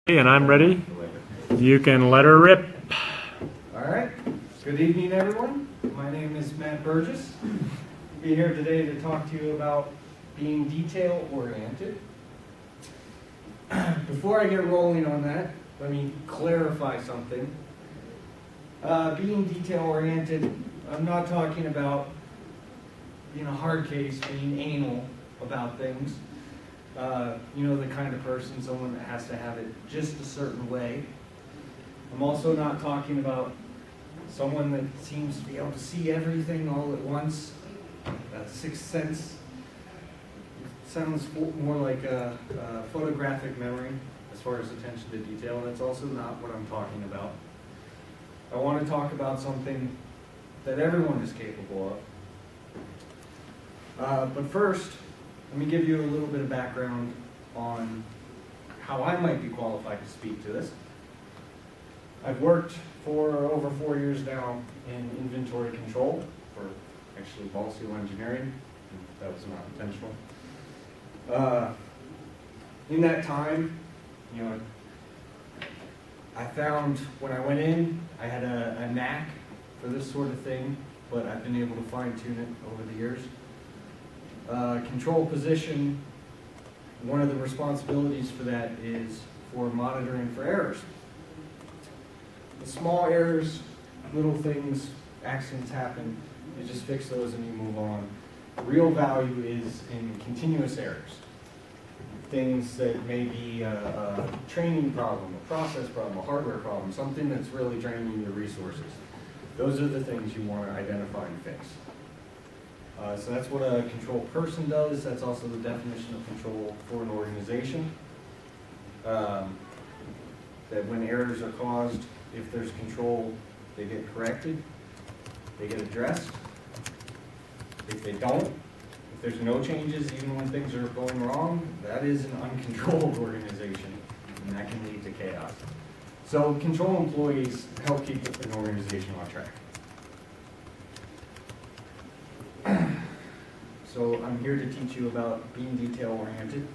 And I'm ready. You can let her rip. All right. Good evening, everyone. My name is Matt Burgess. I'll be here today to talk to you about being detail-oriented. Before I get rolling on that, let me clarify something. Being detail-oriented, I'm not talking about being a hard case, being anal about things. You know, the kind of person, someone that has to have it just a certain way. I'm also not talking about someone that seems to be able to see everything all at once. Sixth sense. It sounds more like a photographic memory as far as attention to detail. That's also not what I'm talking about. I want to talk about something that everyone is capable of. But first, let me give you a little bit of background on how I might be qualified to speak to this. I've worked for over 4 years now in inventory control for actually ball seal engineering. That was not intentional. In that time, you know, I found when I went in, I had a knack for this sort of thing, but I've been able to fine-tune it over the years. Control position, one of the responsibilities for that is for monitoring for errors. The small errors, little things, accidents happen, you just fix those and you move on. The real value is in continuous errors. Things that may be a training problem, a process problem, a hardware problem, something that's really draining your resources. Those are the things you want to identify and fix. So that's what a control person does. That's also the definition of control for an organization. That when errors are caused, if there's control, they get corrected, they get addressed. If they don't, if there's no changes, even when things are going wrong, that is an uncontrolled organization, and that can lead to chaos. So control employees help keep an organization on track. So I'm here to teach you about being detail-oriented.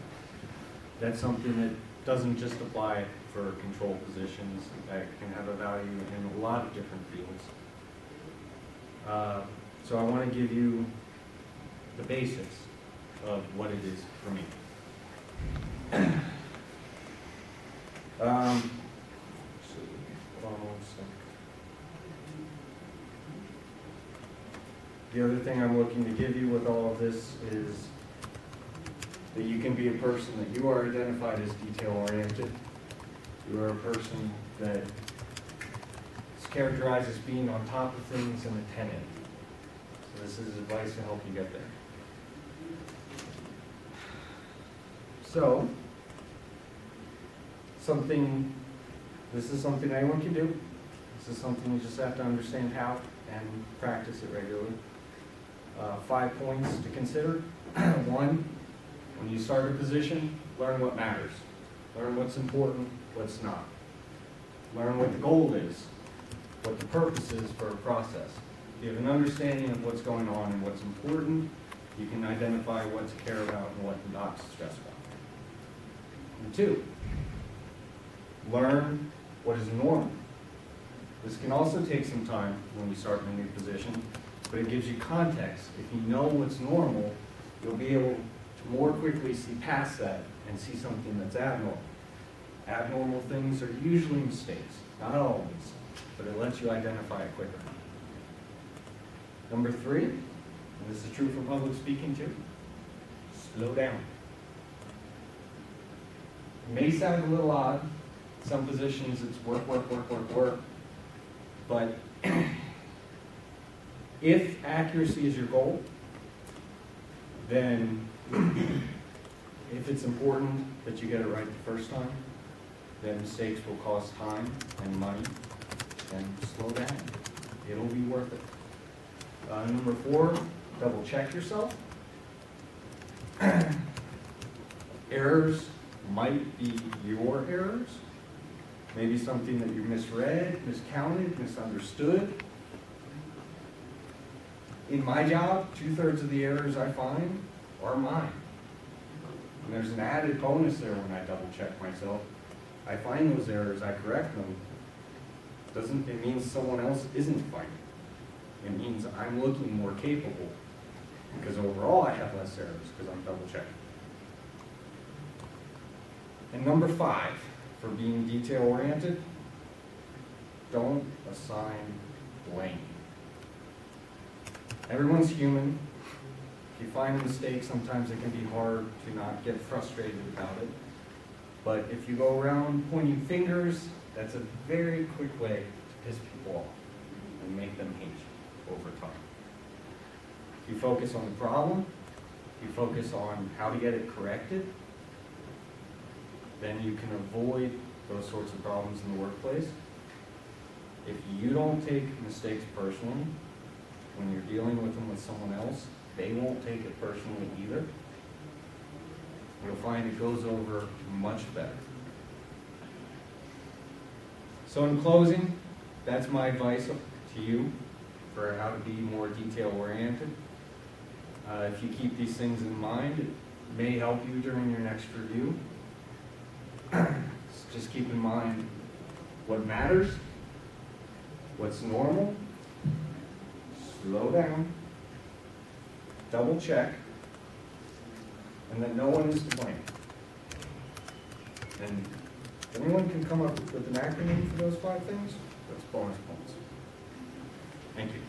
That's something that doesn't just apply for control positions. That can have a value in a lot of different fields. So I want to give you the basics of what it is for me. The other thing I'm looking to give you with all of this is that you can be a person that you are identified as detail-oriented. You are a person that is characterized as being on top of things and attentive. So this is advice to help you get there. So, this is something anyone can do. This is something you just have to understand how and practice it regularly. 5 points to consider. 1, when you start a position, learn what matters. Learn what's important, what's not. Learn what the goal is, what the purpose is for a process. If you have an understanding of what's going on and what's important, you can identify what to care about and what not to stress about. And 2, learn what is normal. This can also take some time when you start in a new position, but it gives you context. If you know what's normal, you'll be able to more quickly see past that and see something that's abnormal. Abnormal things are usually mistakes, not always, but it lets you identify it quicker. Number 3, and this is true for public speaking too, slow down. It may sound a little odd. Some positions it's work, but if accuracy is your goal, then if it's important that you get it right the first time, then mistakes will cost time and money, and slow down. It'll be worth it. Number 4, double check yourself. Errors might be your errors. Maybe something that you misread, miscounted, misunderstood. In my job, 2/3 of the errors I find are mine. And there's an added bonus there when I double check myself. I find those errors, I correct them. It means someone else isn't finding. It means I'm looking more capable, because overall I have less errors because I'm double checking. And number 5, for being detail oriented, don't assign blame. Everyone's human. If you find a mistake, sometimes it can be hard to not get frustrated about it. But if you go around pointing fingers, that's a very quick way to piss people off and make them hate you over time. If you focus on the problem, if you focus on how to get it corrected, then you can avoid those sorts of problems in the workplace. If you don't take mistakes personally, when you're dealing with them with someone else, they won't take it personally either. You'll find it goes over much better. So in closing, that's my advice to you for how to be more detail-oriented. If you keep these things in mind, it may help you during your next review. Just keep in mind what matters, what's normal, slow down, double check, and that no one is to blame. And if anyone can come up with an acronym for those 5 things, that's bonus points. Thank you.